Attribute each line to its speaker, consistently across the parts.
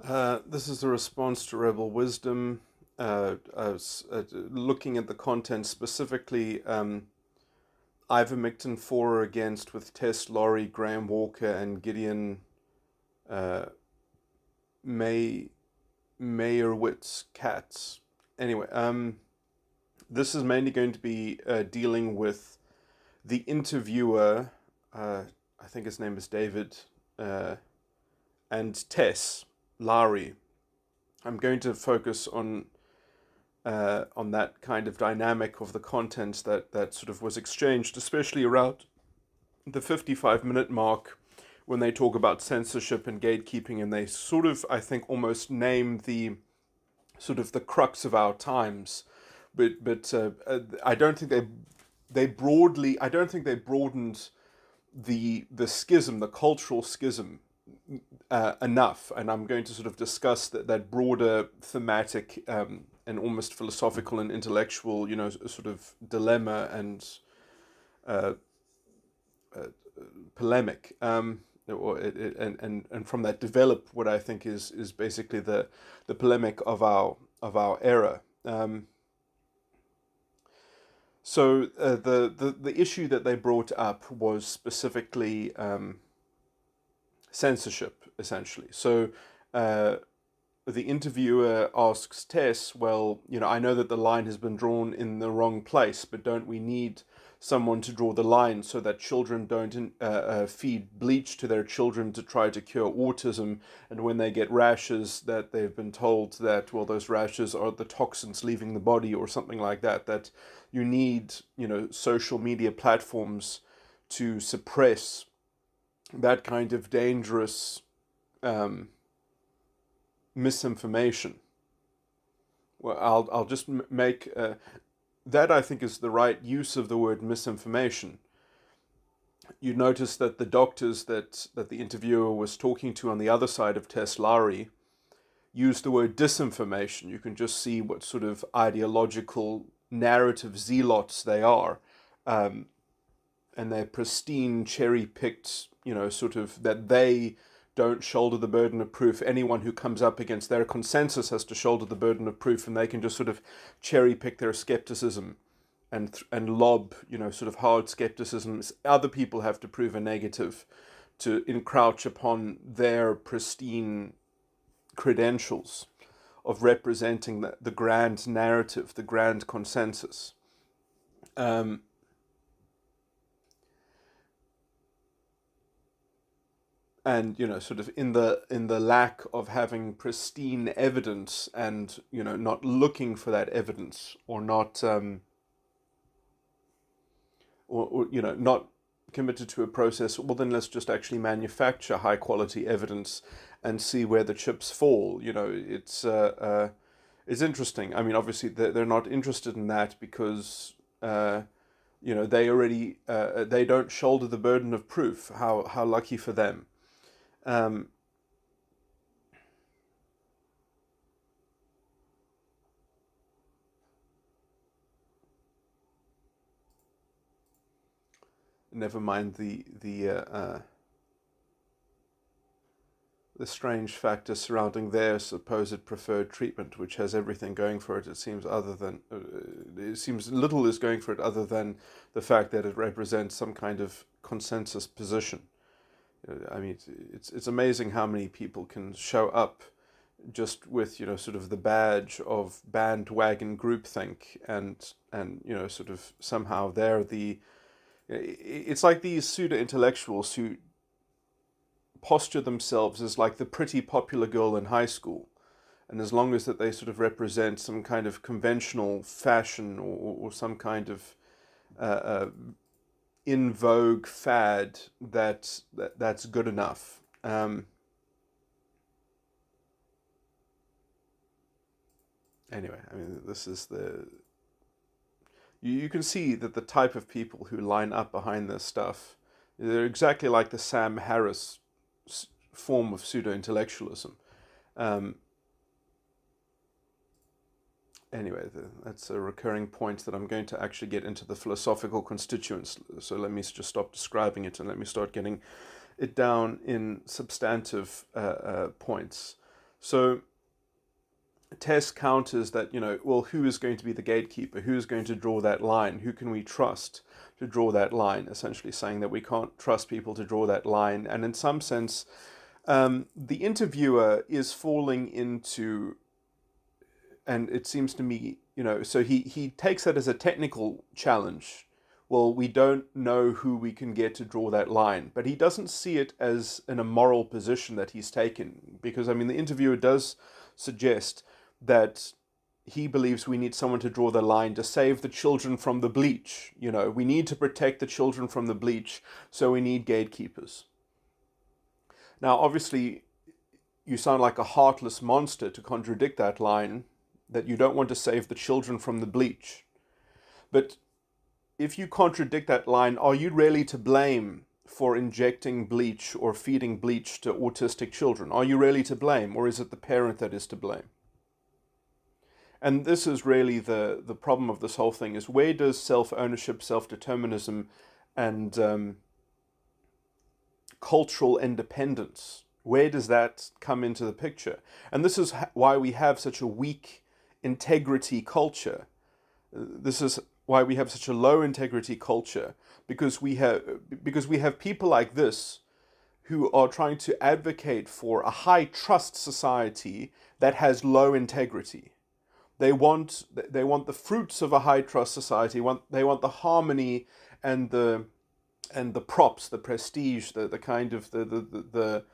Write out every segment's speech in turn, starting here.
Speaker 1: This is a response to Rebel Wisdom. I was looking at the content specifically. Ivermectin for or against with Tess Lawrie, Graham Walker, and Gideon uh, May Meyerowitz-Katz. Anyway, this is mainly going to be dealing with the interviewer. I think his name is David, and Tess Lawrie. I'm going to focus on that kind of dynamic of the content that sort of was exchanged, especially around the 55-minute mark when they talk about censorship and gatekeeping, and they sort of, I think, almost name the sort of the crux of our times. But I don't think I don't think they broadened the schism, the cultural schism, enough, and I'm going to sort of discuss that broader thematic and almost philosophical and intellectual, sort of dilemma and uh, uh, polemic, and from that develop what I think is basically the polemic of our era. So the issue that they brought up was specifically censorship, essentially. So the interviewer asks Tess, well, I know that the line has been drawn in the wrong place, but don't we need someone to draw the line so that children don't feed bleach to their children to try to cure autism, and when they get rashes that they've been told that, well, those rashes are the toxins leaving the body or something like that, that you need, social media platforms to suppress that kind of dangerous misinformation. Well, I'll just make that, I think, is the right use of the word misinformation. You notice that the doctors that the interviewer was talking to on the other side of Tess Lawrie used the word disinformation. You can just see what sort of ideological narrative zealots they are. And they're pristine, cherry-picked, sort of that they don't shoulder the burden of proof. Anyone who comes up against their consensus has to shoulder the burden of proof, and they can just sort of cherry-pick their skepticism and lob, sort of hard skepticisms. Other people have to prove a negative to encroach upon their pristine credentials of representing the grand narrative, the grand consensus. And sort of in the lack of having pristine evidence, and not looking for that evidence, or not or not committed to a process, well, then let's just actually manufacture high quality evidence and see where the chips fall. It's interesting. I mean, obviously they're not interested in that because they already they don't shoulder the burden of proof. How lucky for them. Um, Never mind the strange factor surrounding their supposed preferred treatment, which has everything going for it. It seems it seems little is going for it other than the fact that it represents some kind of consensus position. I mean, it's amazing how many people can show up just with sort of the badge of bandwagon groupthink, and sort of somehow they're the. It's like these pseudo intellectuals who posture themselves as like the pretty popular girl in high school, and as long as that they sort of represent some kind of conventional fashion, or some kind of in vogue fad, that's good enough. Anyway, I mean, this is you can see that the type of people who line up behind this stuff, they're exactly like the Sam Harris form of pseudo intellectualism. Um, anyway, that's a recurring point that I'm going to actually get into the philosophical constituents. So let me just stop describing it and let me start getting it down in substantive points. So Tess counters that, well, who is going to be the gatekeeper? Who is going to draw that line? Who can we trust to draw that line? Essentially saying that we can't trust people to draw that line. And in some sense, the interviewer is falling into, and it seems to me, so he takes that as a technical challenge. Well, we don't know who we can get to draw that line, but he doesn't see it as in a moral position that he's taken, because, the interviewer does suggest that he believes we need someone to draw the line to save the children from the bleach. We need to protect the children from the bleach, so we need gatekeepers. Now, obviously, you sound like a heartless monster to contradict that line, that you don't want to save the children from the bleach. But if you contradict that line, are you really to blame for injecting bleach or feeding bleach to autistic children? Are you really to blame, or is it the parent that is to blame? And this is really the problem of this whole thing, is where does self-ownership, self-determinism, and cultural independence, where does that come into the picture? And this is why we have such a weak integrity culture. This is why we have such a low integrity culture, because we have people like this who are trying to advocate for a high trust society that has low integrity. They want the fruits of a high trust society. They want the harmony and the props, the prestige, the kind of the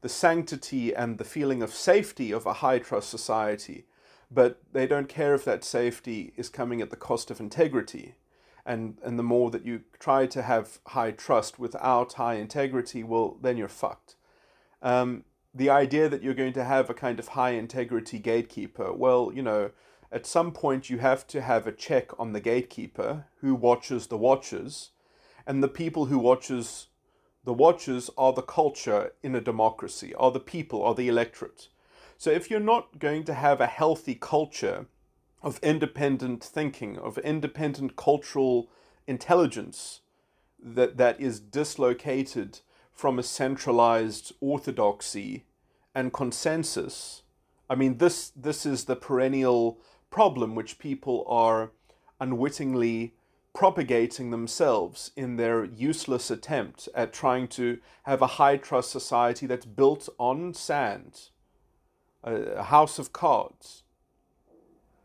Speaker 1: sanctity and the feeling of safety of a high trust society. But they don't care if that safety is coming at the cost of integrity. And the more that you try to have high trust without high integrity, well, then you're fucked. The idea that you're going to have a kind of high integrity gatekeeper, well, at some point you have to have a check on the gatekeeper who watches the watchers, and the people who watches the watchers are the culture in a democracy, are the people, are the electorate. So if you're not going to have a healthy culture of independent thinking, of independent cultural intelligence that is dislocated from a centralized orthodoxy and consensus, this is the perennial problem which people are unwittingly propagating themselves in their useless attempt at trying to have a high trust society that's built on sand, a house of cards.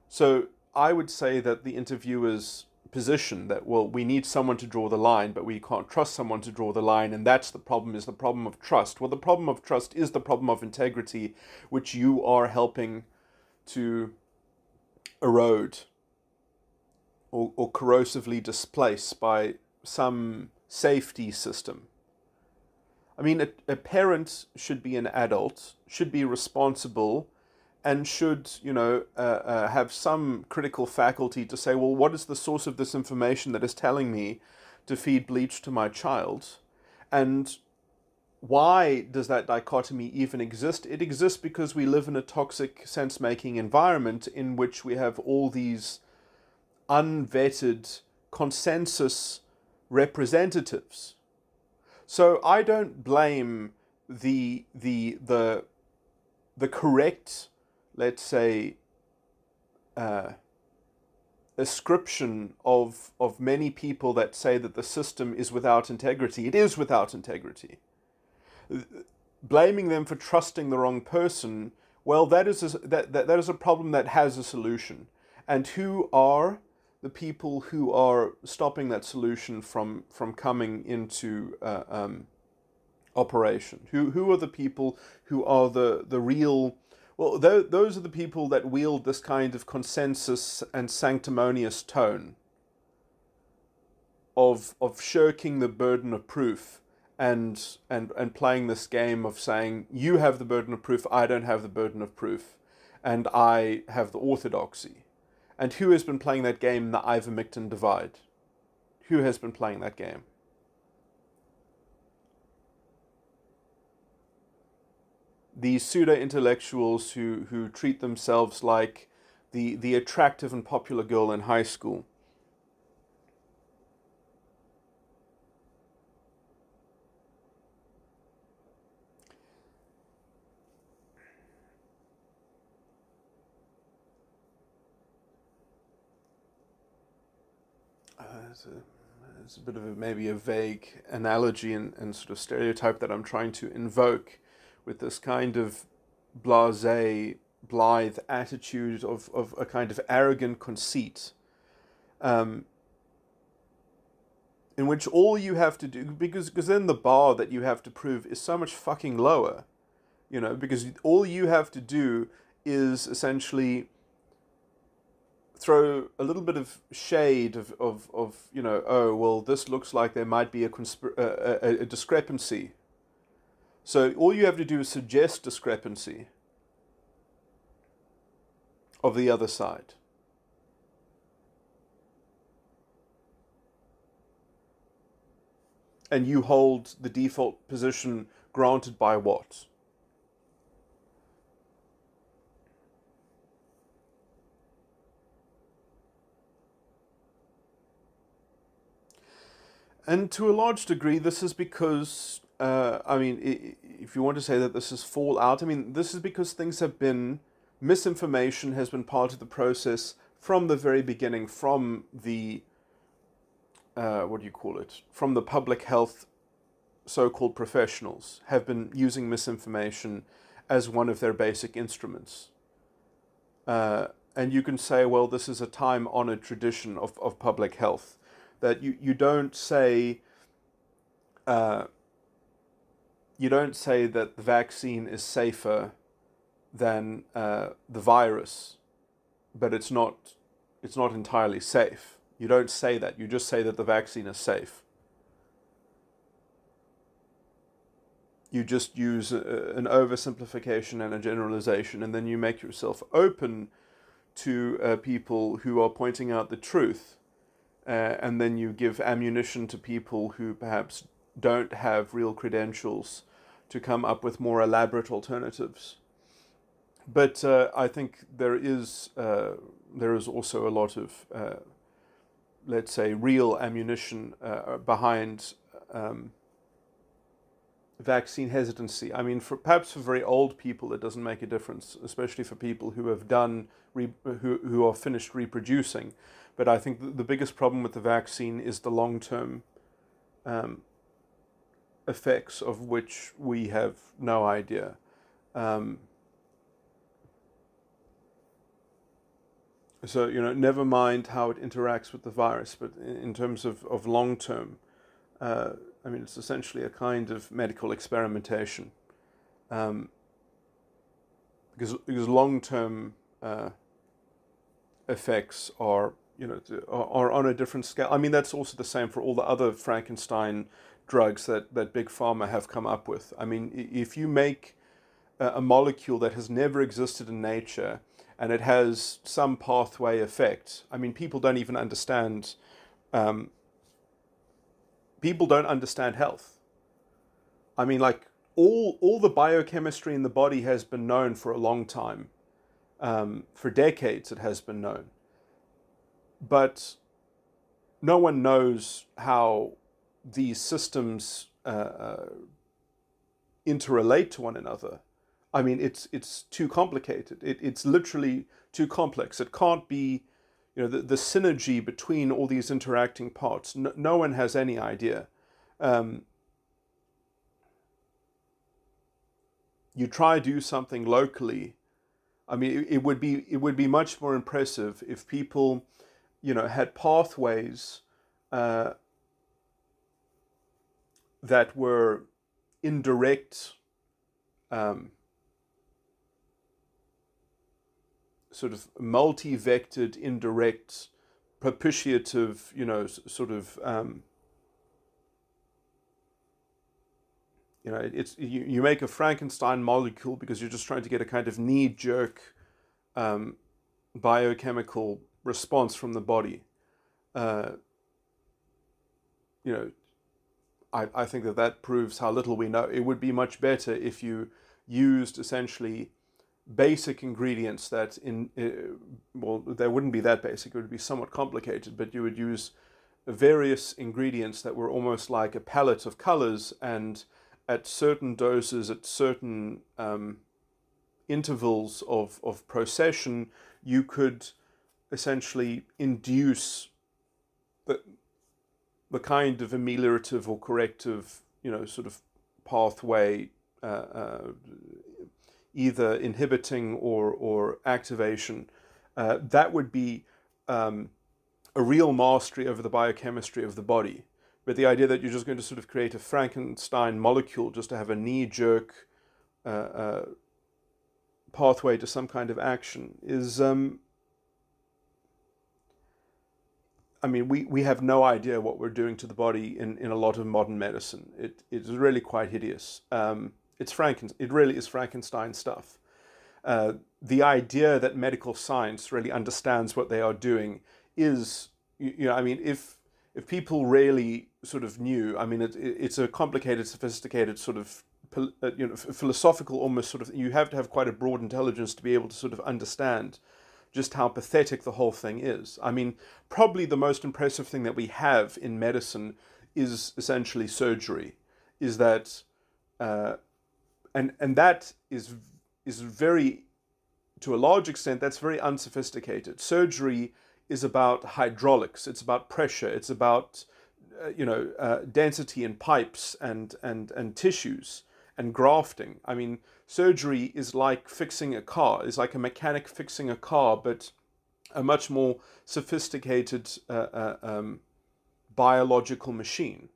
Speaker 1: So I would say that the interviewer's position that, well, we need someone to draw the line, but we can't trust someone to draw the line, and that's the problem, is the problem of trust. Well, the problem of trust is the problem of integrity, which you are helping to erode or corrosively displace by some safety system. A parent should be an adult, should be responsible, and should, have some critical faculty to say, well, what is the source of this information that is telling me to feed bleach to my child? And why does that dichotomy even exist? It exists because we live in a toxic sense-making environment in which we have all these unvetted consensus representatives. So I don't blame the correct, let's say, ascription of many people that say that the system is without integrity. It is without integrity. Blaming them for trusting the wrong person, well, that is a problem that has a solution. And who are the people who are stopping that solution from coming into operation? Who are the people who are the real... Well, those are the people that wield this kind of consensus and sanctimonious tone of shirking the burden of proof and playing this game of saying, you have the burden of proof, I don't have the burden of proof, and I have the orthodoxy. And who has been playing that game, the Ivermectin divide? Who has been playing that game? These pseudo-intellectuals who treat themselves like the attractive and popular girl in high school. it's a bit of maybe a vague analogy and sort of stereotype that I'm trying to invoke with this kind of blasé, blithe attitude of a kind of arrogant conceit, in which all you have to do, because then the bar that you have to prove is so much fucking lower, because all you have to do is essentially throw a little bit of shade of oh, well, this looks like there might be a discrepancy. So all you have to do is suggest discrepancy of the other side. And you hold the default position granted by what? And to a large degree, this is because, if you want to say that this is fallout, this is because things have been, misinformation has been part of the process from the very beginning, from the, from the public health so-called professionals have been using misinformation as one of their basic instruments. And you can say, well, this is a time-honored tradition of public health. That you don't say that the vaccine is safer than the virus, but it's not entirely safe. You don't say that. You just say that the vaccine is safe. You just use an oversimplification and a generalization, and then you make yourself open to people who are pointing out the truth. And then you give ammunition to people who perhaps don't have real credentials to come up with more elaborate alternatives. But I think there is also a lot of, let's say, real ammunition behind vaccine hesitancy. Perhaps for very old people it doesn't make a difference, especially for people who have who are finished reproducing. But I think the biggest problem with the vaccine is the long-term effects, of which we have no idea. So, never mind how it interacts with the virus, but in terms of long-term, it's essentially a kind of medical experimentation. Because long-term effects are on a different scale. That's also the same for all the other Frankenstein drugs that Big Pharma have come up with. If you make a molecule that has never existed in nature and it has some pathway effect, people don't even understand. People don't understand health. All the biochemistry in the body has been known for a long time. For decades it has been known. But no one knows how these systems interrelate to one another. It's too complicated. It's literally too complex. It can't be, the synergy between all these interacting parts. No one has any idea. You try to do something locally. It would be much more impressive if people, had pathways that were indirect, sort of multi-vectored, indirect, propitiative, you make a Frankenstein molecule because you're just trying to get a kind of knee-jerk biochemical response from the body. I think that proves how little we know. It would be much better if you used essentially basic ingredients that they wouldn't be that basic, it would be somewhat complicated, but you would use various ingredients that were almost like a palette of colors, and at certain doses, at certain intervals of procession, you could essentially induce the kind of ameliorative or corrective, sort of pathway, either inhibiting or activation, that would be a real mastery over the biochemistry of the body. But the idea that you're just going to sort of create a Frankenstein molecule just to have a knee-jerk pathway to some kind of action is, we have no idea what we're doing to the body in a lot of modern medicine. It is really quite hideous. It really is Frankenstein stuff. The idea that medical science really understands what they are doing is, if people really sort of knew, it's a complicated, sophisticated sort of, philosophical almost sort of, you have to have quite a broad intelligence to be able to sort of understand just how pathetic the whole thing is. Probably the most impressive thing that we have in medicine is essentially surgery, is that, and that is very, to a large extent, that's very unsophisticated. Surgery is about hydraulics, it's about pressure, it's about density in pipes and tissues and grafting. Surgery is like fixing a car. It's like a mechanic fixing a car, but a much more sophisticated biological machine.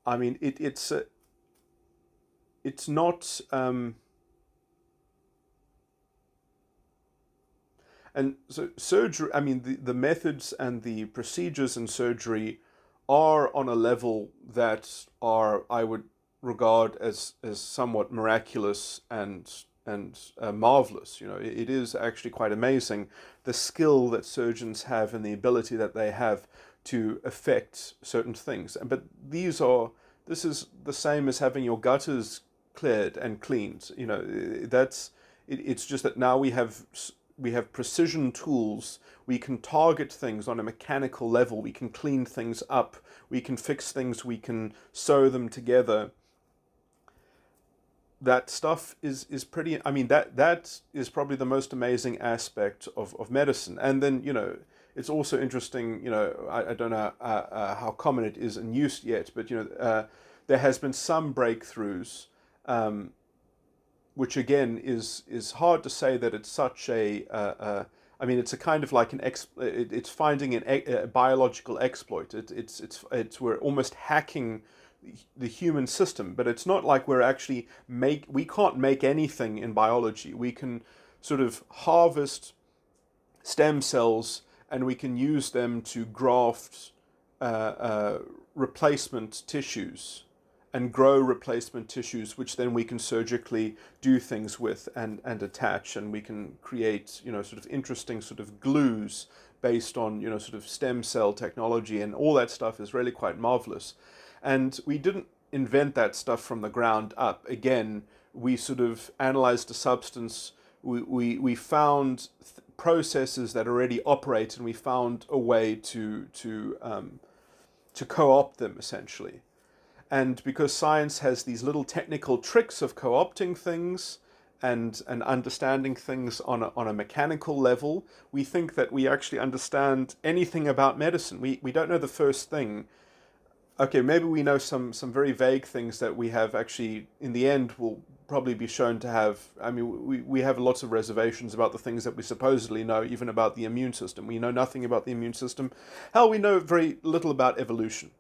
Speaker 1: It's not. And so surgery, the methods and the procedures in surgery are on a level that are, I would regard as somewhat miraculous and marvelous. It is actually quite amazing the skill that surgeons have and the ability that they have to affect certain things. But this is the same as having your gutters cleared and cleaned. It's just that now we have precision tools. We can target things on a mechanical level. We can clean things up. We can fix things. We can sew them together. That stuff is pretty. That is probably the most amazing aspect of medicine. And then it's also interesting. I don't know how common it is in use yet, but there has been some breakthroughs. Which again is hard to say that it's such a. It's a kind of like it's finding a biological exploit. We're almost hacking the human system, but it's not like we're actually we can't make anything in biology. We can sort of harvest stem cells and we can use them to graft replacement tissues and grow replacement tissues, which then we can surgically do things with and attach, and we can create, sort of interesting sort of glues based on, sort of stem cell technology, and all that stuff is really quite marvelous. And we didn't invent that stuff from the ground up. Again, we sort of analyzed a substance, we found processes that already operate, and we found a way to co-opt them, essentially. And because science has these little technical tricks of co-opting things and understanding things on a mechanical level, we think that we actually understand anything about medicine. We don't know the first thing. Okay, maybe we know some very vague things that we have actually, in the end, will probably be shown to have. We have lots of reservations about the things that we supposedly know, even about the immune system. We know nothing about the immune system. Hell, we know very little about evolution.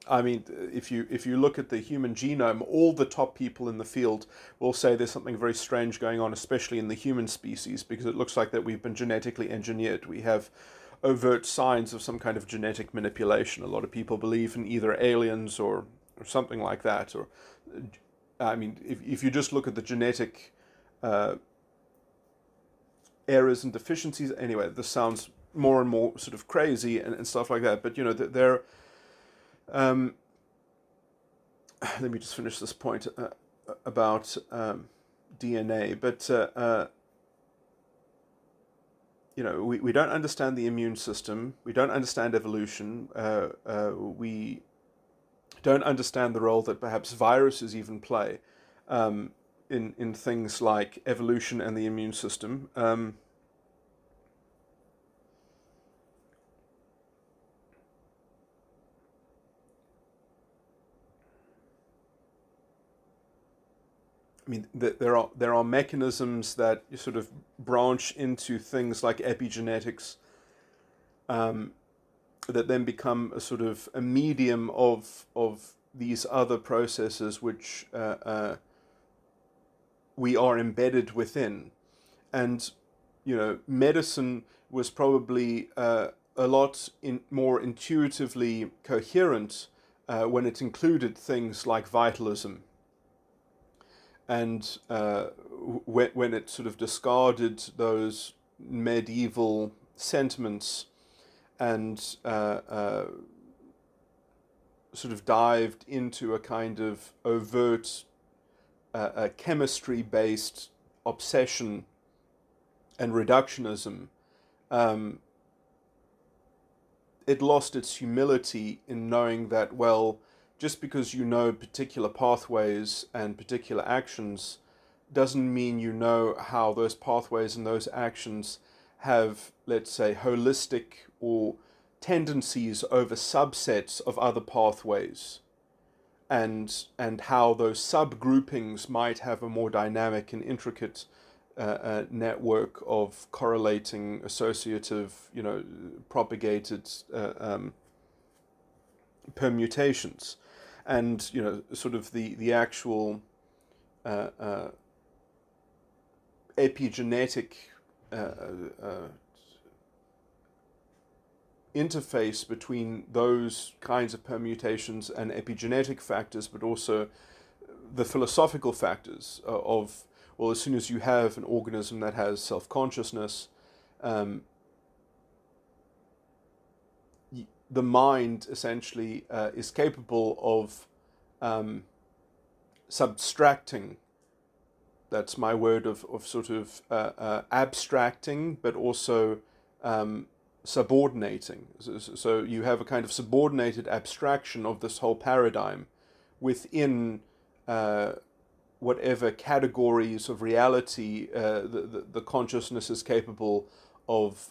Speaker 1: If you look at the human genome, all the top people in the field will say there's something very strange going on, especially in the human species, because it looks like that we've been genetically engineered. We have overt signs of some kind of genetic manipulation. A lot of people believe in either aliens or something like that. Or, if you just look at the genetic errors and deficiencies, anyway, this sounds more and more sort of crazy and stuff like that. But they're let me just finish this point about DNA. But we don't understand the immune system. We don't understand evolution. We don't understand the role that perhaps viruses even play in things like evolution and the immune system. mean, there are mechanisms that sort of branch into things like epigenetics, that then become a sort of a medium of these other processes which we are embedded within. And, you know, medicine was probably a lot more intuitively coherent when it included things like vitalism. And when it sort of discarded those medieval sentiments and sort of dived into a kind of overt chemistry-based obsession and reductionism, it lost its humility in knowing that, well, just because you know particular pathways and particular actions doesn't mean you know how those pathways and those actions have, let's say, holistic or tendencies over subsets of other pathways, and how those subgroupings might have a more dynamic and intricate network of correlating, associative, you know, propagated permutations, and, you know, sort of the actual epigenetic interface between those kinds of permutations and epigenetic factors, but also the philosophical factors of, well, as soon as you have an organism that has self-consciousness, the mind essentially is capable of subtracting. That's my word of sort of abstracting, but also subordinating. So you have a kind of subordinated abstraction of this whole paradigm within whatever categories of reality the consciousness is capable of,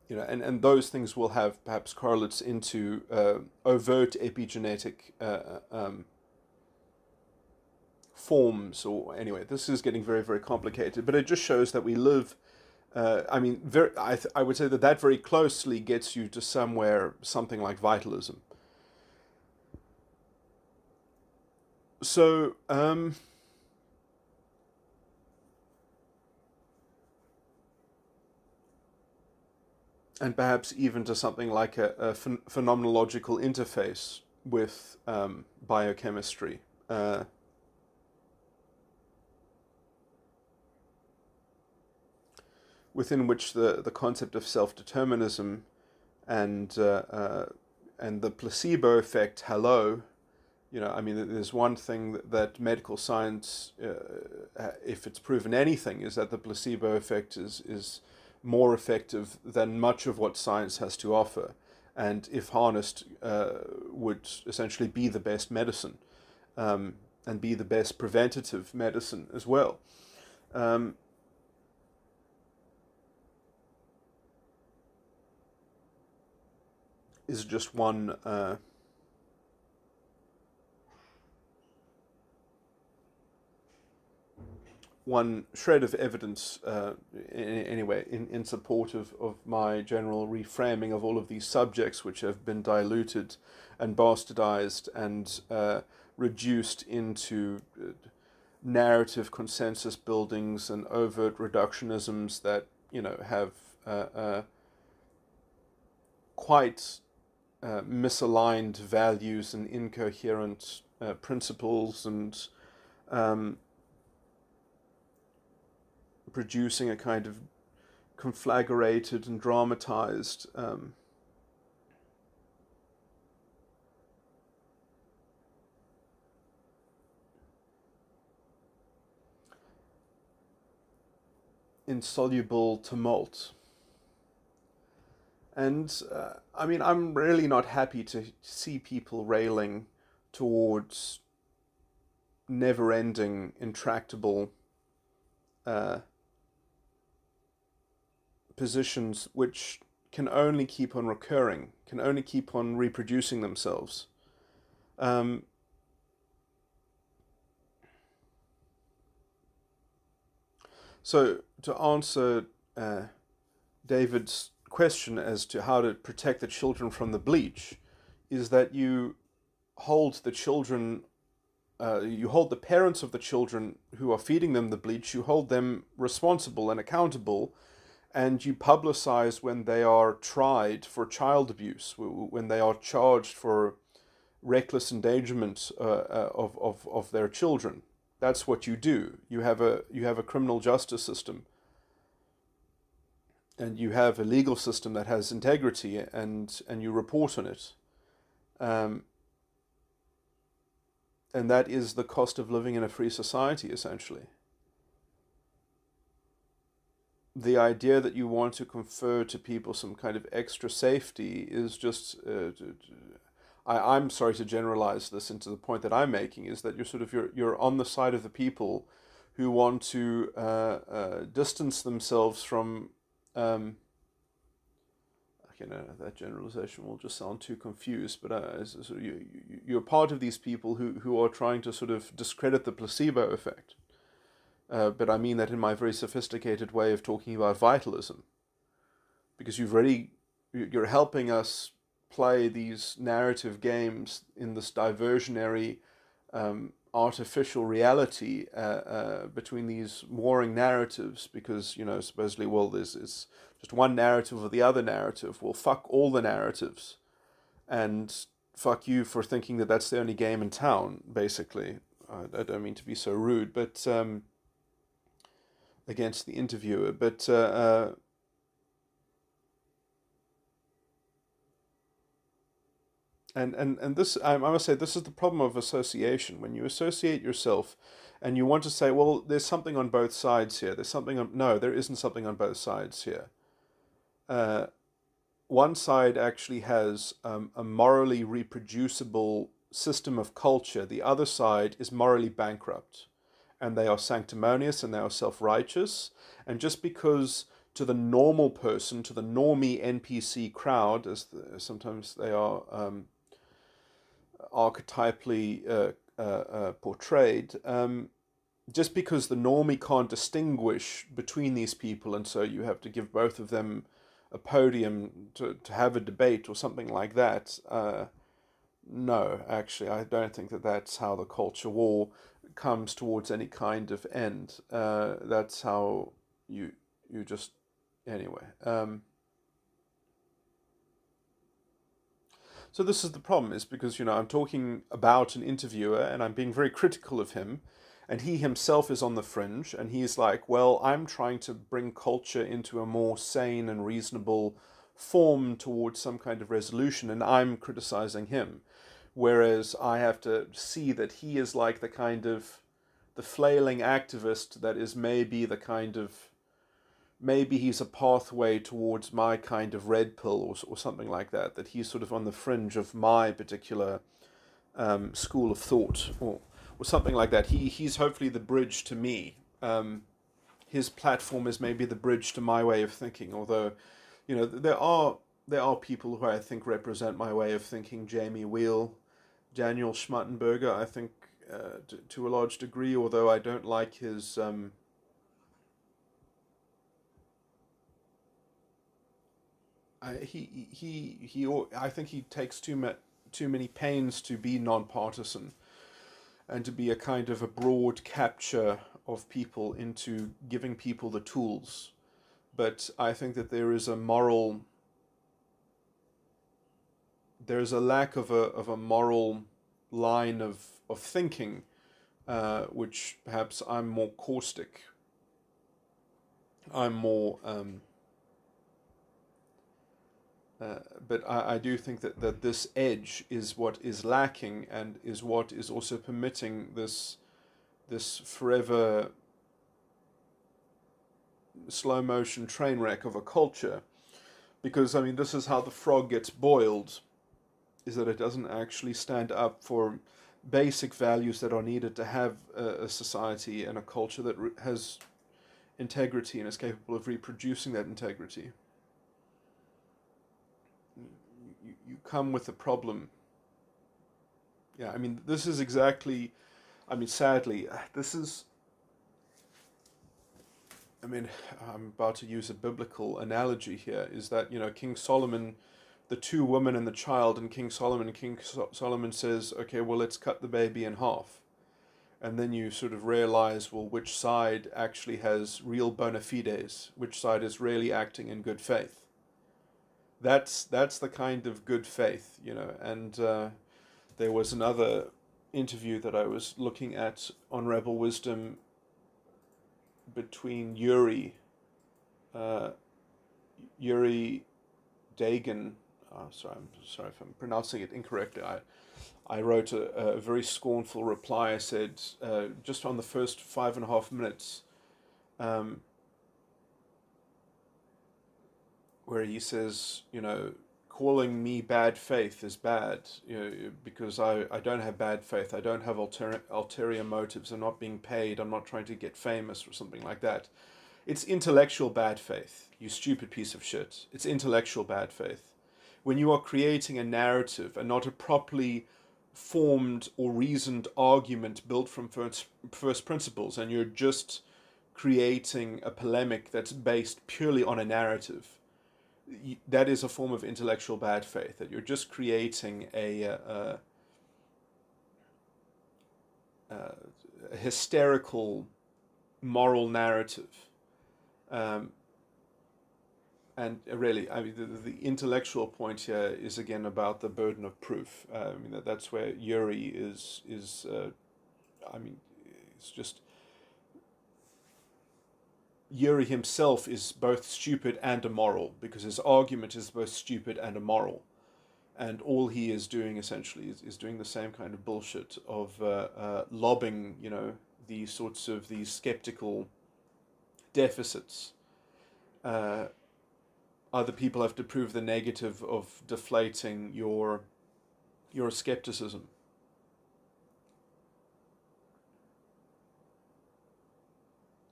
Speaker 1: you know, and those things will have perhaps correlates into overt epigenetic forms, or anyway, this is getting very, very complicated, but it just shows that we live, I mean, I would say that very closely gets you to something like vitalism. So, and perhaps even to something like a phenomenological interface with biochemistry. Within which the concept of self-determinism and the placebo effect, hello, you know, I mean, there's one thing that medical science, if it's proven anything, is that the placebo effect is more effective than much of what science has to offer, and if harnessed, would essentially be the best medicine, and be the best preventative medicine as well. Is just one shred of evidence, anyway, in support of my general reframing of all of these subjects, which have been diluted and bastardized and reduced into narrative consensus buildings and overt reductionisms that, you know, have quite misaligned values and incoherent principles, and producing a kind of conflagrated and dramatized insoluble tumult. And I mean, I'm really not happy to see people railing towards never-ending, intractable positions which can only keep on recurring, can only keep on reproducing themselves. So to answer David's question as to how to protect the children from the bleach, is that you hold the children, you hold the parents of the children who are feeding them the bleach, you hold them responsible and accountable, and you publicize when they are tried for child abuse, when they are charged for reckless endangerment of their children. That's what you do. You have a criminal justice system, and you have a legal system that has integrity, and you report on it. And that is the cost of living in a free society, essentially. The idea that you want to confer to people some kind of extra safety is just... I'm sorry to generalize this into the point that I'm making, is that you're on the side of the people who want to distance themselves from... that generalization will just sound too confused, but you're part of these people who are trying to sort of discredit the placebo effect. But I mean that in my very sophisticated way of talking about vitalism. Because you're helping us play these narrative games in this diversionary artificial reality between these warring narratives, because, supposedly, well, there's just one narrative or the other narrative. Well, fuck all the narratives, and fuck you for thinking that that's the only game in town, basically. I don't mean to be so rude, but against the interviewer, but and this, I must say, this is the problem of association. When you associate yourself and you want to say, well, there's something on both sides here. No, there isn't something on both sides here. One side actually has a morally reproducible system of culture. The other side is morally bankrupt. And they are sanctimonious and they are self-righteous. And just because to the normal person, to the normie NPC crowd, as sometimes they are archetypally portrayed, just because the normie can't distinguish between these people, and so you have to give both of them a podium to have a debate or something like that. No, actually, I don't think that that's how the culture war comes towards any kind of end. That's how you just... Anyway. So this is the problem, is because, I'm talking about an interviewer and I'm being very critical of him, and he himself is on the fringe, and he's like, well, I'm trying to bring culture into a more sane and reasonable form towards some kind of resolution, and I'm criticizing him. Whereas I have to see that he is like the flailing activist that is maybe maybe he's a pathway towards my kind of red pill or something like that, that he's sort of on the fringe of my particular school of thought or something like that. He's hopefully the bridge to me. His platform is maybe the bridge to my way of thinking, although, there are people who I think represent my way of thinking. Jamie Wheel, Daniel Schmattenberger, I think, to a large degree, although I don't like his... I think he takes too many pains to be non-partisan and to be a kind of a broad capture of people into giving people the tools. But I think that there is a lack of a moral line of thinking, which perhaps I'm more caustic. I'm more... but I do think that this edge is what is lacking, and is what is also permitting this forever slow motion train wreck of a culture. Because, this is how the frog gets boiled, is that it doesn't actually stand up for basic values that are needed to have a society and a culture that has integrity and is capable of reproducing that integrity. You come with a problem. Yeah, this is exactly... sadly, this is... I mean, I'm about to use a biblical analogy here, is that, King Solomon, the two women and the child, and King Solomon says, okay, well, let's cut the baby in half. And then you sort of realize, well, which side actually has real bona fides, which side is really acting in good faith. That's the kind of good faith, and there was another interview that I was looking at on Rebel Wisdom between Yuri Deigin. I'm sorry if I'm pronouncing it incorrectly. I wrote a very scornful reply. I said, just on the first 5.5 minutes, where he says, calling me bad faith is bad, because I don't have bad faith. I don't have ulterior motives. I'm not being paid. I'm not trying to get famous or something like that. It's intellectual bad faith, you stupid piece of shit. It's intellectual bad faith. When you are creating a narrative and not a properly formed or reasoned argument built from first principles, and you're just creating a polemic that's based purely on a narrative, that is a form of intellectual bad faith, that you're just creating a hysterical moral narrative. And really, I mean, the intellectual point here is again about the burden of proof. I mean, that's where Yuri is. I mean, it's just Yuri himself is both stupid and immoral, because his argument is both stupid and immoral, and all he is doing essentially is doing the same kind of bullshit of lobbing, these sorts of these skeptical deficits. Other people have to prove the negative of deflating your skepticism.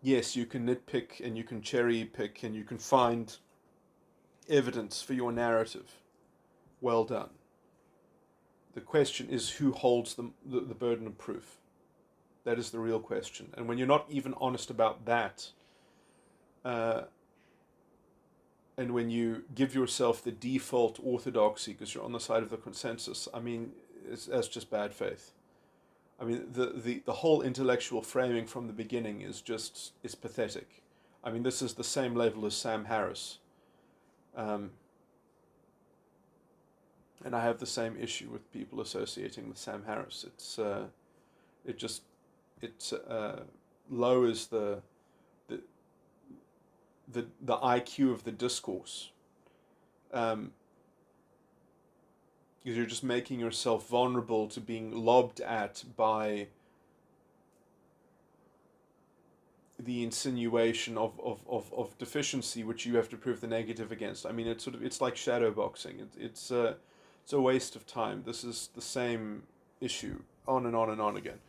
Speaker 1: Yes, you can nitpick and you can cherry pick and you can find evidence for your narrative. Well done. The question is, who holds the burden of proof? That is the real question. And when you're not even honest about that, and when you give yourself the default orthodoxy because you're on the side of the consensus, I mean, that's just bad faith. I mean, the whole intellectual framing from the beginning is pathetic. I mean, this is the same level as Sam Harris. And I have the same issue with people associating with Sam Harris. It lowers the IQ of the discourse. Because you're just making yourself vulnerable to being lobbed at by the insinuation of deficiency, which you have to prove the negative against. I mean, it's like shadow boxing. It's a waste of time. This is the same issue on and on and on again.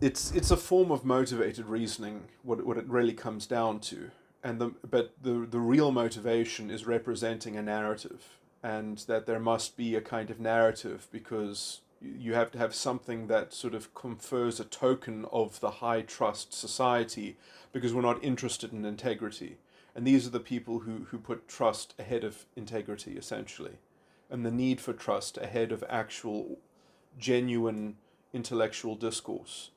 Speaker 1: It's a form of motivated reasoning, what it really comes down to. But the real motivation is representing a narrative, and that there must be a kind of narrative because you have to have something that sort of confers a token of the high trust society, because we're not interested in integrity. And these are the people who put trust ahead of integrity, essentially, and the need for trust ahead of actual, genuine intellectual discourse.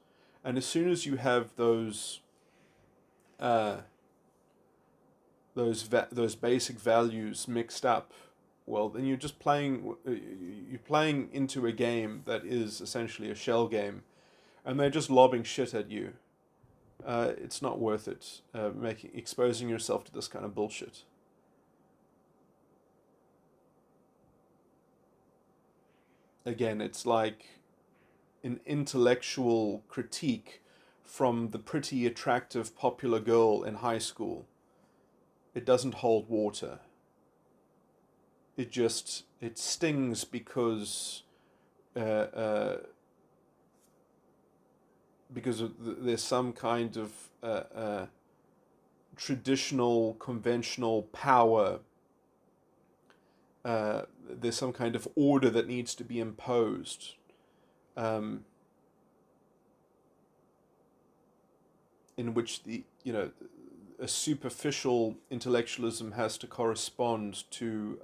Speaker 1: And as soon as you have those basic values mixed up, well, then you're just playing into a game that is essentially a shell game, and they're just lobbing shit at you. It's not worth it, exposing yourself to this kind of bullshit. Again, it's like an intellectual critique from the pretty attractive popular girl in high school. It doesn't hold water. It stings because there's some kind of traditional, conventional power. There's some kind of order that needs to be imposed. um, in which a superficial intellectualism has to correspond to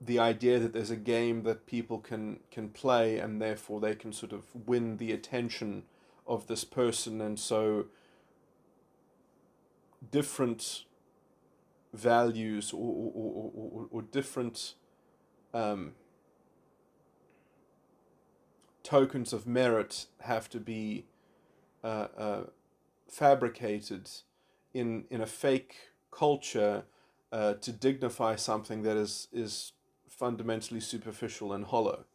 Speaker 1: the idea that there's a game that people can play, and therefore they can sort of win the attention of this person, and so different values or different tokens of merit have to be fabricated in a fake culture to dignify something that is fundamentally superficial and hollow.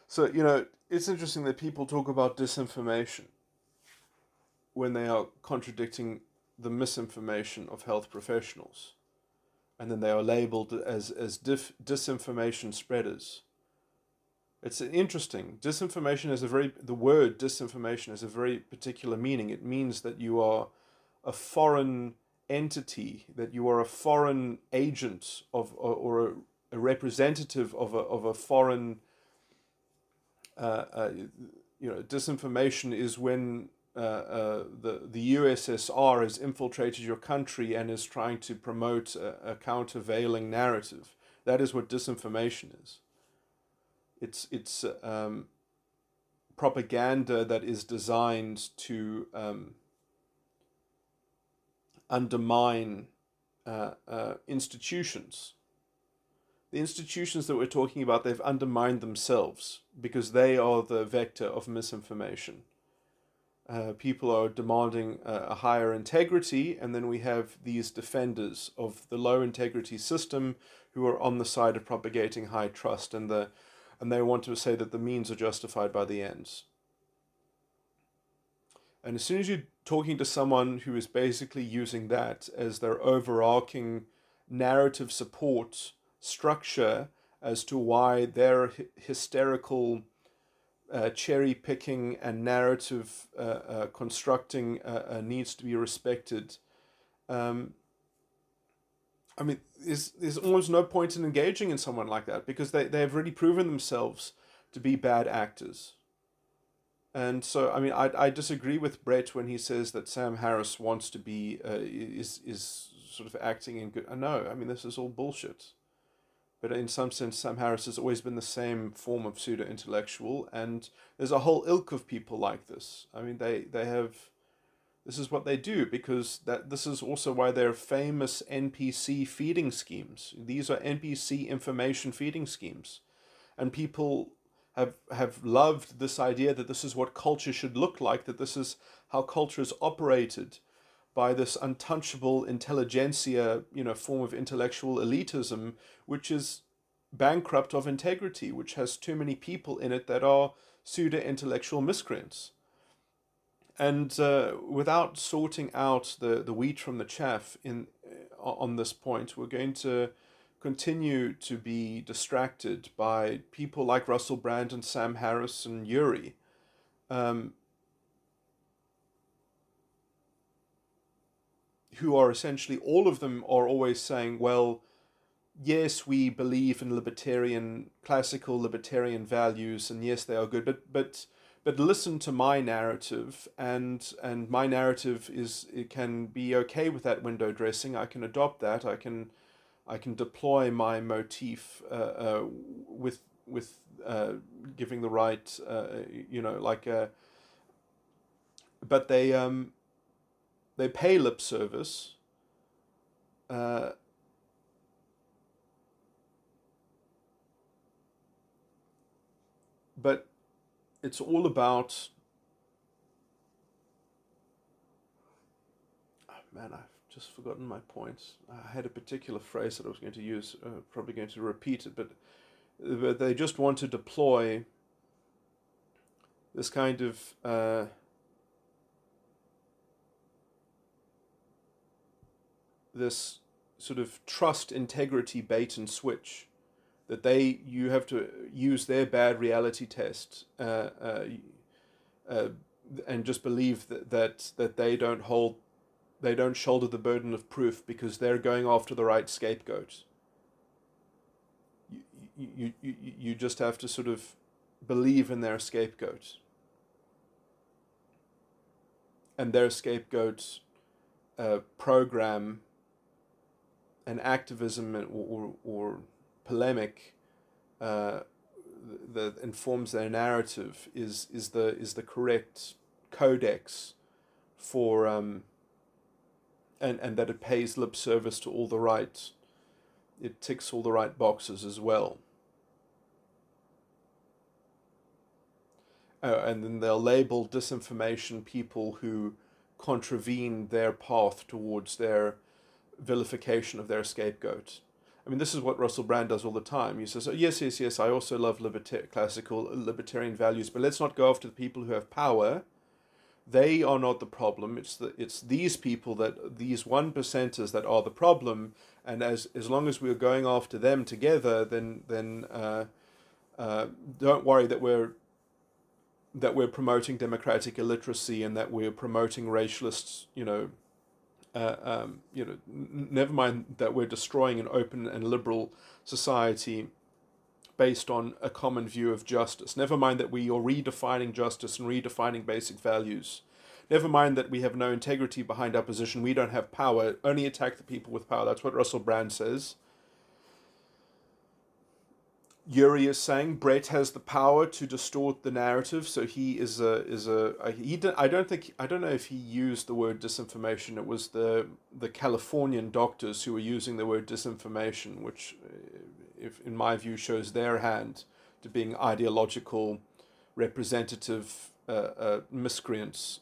Speaker 1: So, it's interesting that people talk about disinformation when they are contradicting the misinformation of health professionals. And then they are labeled as disinformation spreaders. It's interesting. The word disinformation has a very particular meaning. It means that you are a foreign entity, that you are a foreign agent or a representative of a foreign. Disinformation is when the USSR has infiltrated your country and is trying to promote a countervailing narrative. That is what disinformation is. It's propaganda that is designed to undermine institutions. The institutions that we're talking about, they've undermined themselves because they are the vector of misinformation. People are demanding a higher integrity, and then we have these defenders of the low integrity system who are on the side of propagating high trust, and they want to say that the means are justified by the ends. And as soon as you're talking to someone who is basically using that as their overarching narrative support structure as to why their hysterical cherry picking and narrative constructing needs to be respected. There's almost no point in engaging in someone like that because they have really proven themselves to be bad actors. And so, I disagree with Bret when he says that Sam Harris wants to be is sort of acting in good. No, this is all bullshit. But in some sense, Sam Harris has always been the same form of pseudo-intellectual, and there's a whole ilk of people like this. They have, this is what they do, because this is also why they're famous NPC feeding schemes. These are NPC information feeding schemes. And people have loved this idea that this is what culture should look like, that this is how culture is operated by this untouchable intelligentsia, form of intellectual elitism, which is bankrupt of integrity, which has too many people in it that are pseudo-intellectual miscreants. And without sorting out the wheat from the chaff on this point, we're going to continue to be distracted by people like Russell Brand and Sam Harris and Yuri, who are essentially, all of them are always saying, well, yes, we believe in classical libertarian values, and yes, they are good, but listen to my narrative, and my narrative it can be okay with that window dressing. I can adopt that. I can deploy my motif with giving the right, but they pay lip service. But it's all about... Oh, man, I've just forgotten my point. I had a particular phrase that I was going to use, probably going to repeat it, but they just want to deploy this kind of... this sort of trust integrity bait and switch you have to use their bad reality test and just believe that they don't shoulder the burden of proof because they're going after the right scapegoat. You just have to sort of believe in their scapegoat. And their scapegoat program and activism or polemic that informs their narrative is the correct codex for and that it pays lip service to all the right, it ticks all the right boxes as well. And then they'll label disinformation people who contravene their path towards their vilification of their scapegoat. I mean, this is what Russell Brand does all the time. He says, oh, yes, I also love classical libertarian values, but let's not go after the people who have power. They are not the problem. It's these people, these 1%ers that are the problem. And as long as we're going after them together, then don't worry that we're promoting democratic illiteracy and that we're promoting racialist, never mind that we're destroying an open and liberal society based on a common view of justice. Never mind that we are redefining justice and redefining basic values. Never mind that we have no integrity behind our position. We don't have power. Only attack the people with power. That's what Russell Brand says. Yuri is saying Bret has the power to distort the narrative, so he is I don't know if he used the word disinformation. It was the Californian doctors who were using the word disinformation, which, if in my view, shows their hand to being ideological, representative miscreants.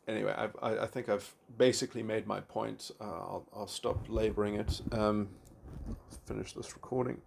Speaker 1: Anyway, I think I've basically made my point. I'll stop laboring it. Finish this recording.